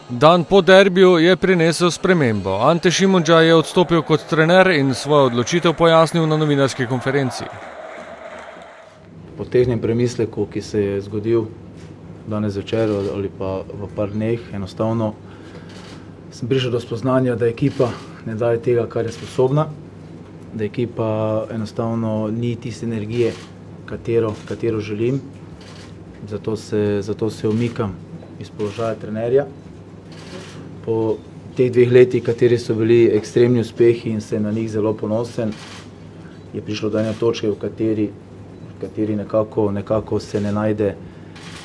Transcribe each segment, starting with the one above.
Dan po derbiju je prinesel spremembo. Ante Šimundža je odstopil kot trener in svojo odločitev pojasnil na novinarski konferenci. Po težnem premisleku, ki se je zgodil danes večer ali pa v par dneh, enostavno sem prišel do spoznanja, da ekipa ne daje tega, kar je sposobna, da ekipa enostavno ni tiste energije, katero želim. Zato se umikam iz položaja trenerja. Po teh 2 letih, kateri so bili ekstremni uspehi in se na njih zelo ponosen, je prišlo do ene točke, v kateri nekako se ne najde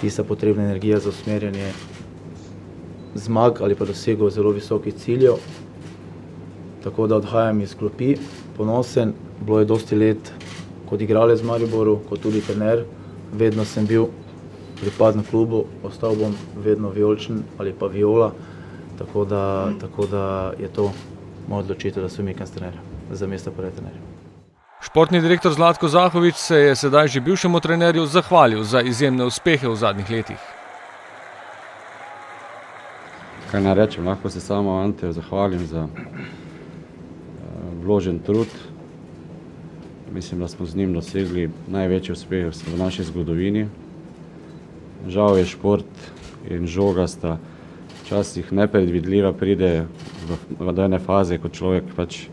tista potrebna energija za usmerjanje zmag ali pa dosego zelo visokih ciljev. Tako da odhajam iz klopi, ponosen. Bilo je dosti let kot igralec v Mariboru, kot tudi trener. Vedno sem bil pripadnik klubu, ostal bom vedno vijoličen ali pa viola. Tako da je to moja odločitev, da se umikam s trenerja, za mesto prvega trenerja. Športni direktor Zlatko Zahovič se je sedaj že bivšemu trenerju zahvalil za izjemne uspehe v zadnjih letih. Kaj naj rečem, lahko se samo Anteju zahvalim za vložen trud. Mislim, da smo z njim dosegli največji uspeh v naši zgodovini. Žal je šport in žoga sta včasih nepredvidljiva, pride v ene faze, ko človek pač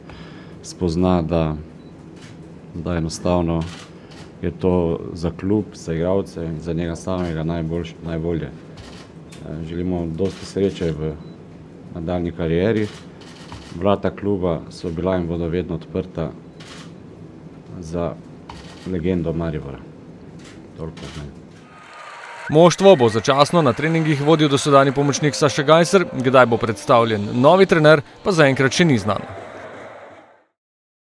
spozna, da enostavno je to za klub, za igralce in za njega samega najbolje. Želimo dosti sreče v nadaljnji karieri. Vrata kluba so bila in bodo vedno odprta za legendo Maribora. Toliko z meni. Moštvo bo začasno na treningih vodil dosedanji pomočnik Saša Gajser, kdaj bo predstavljen novi trener, pa zaenkrat še ni znano.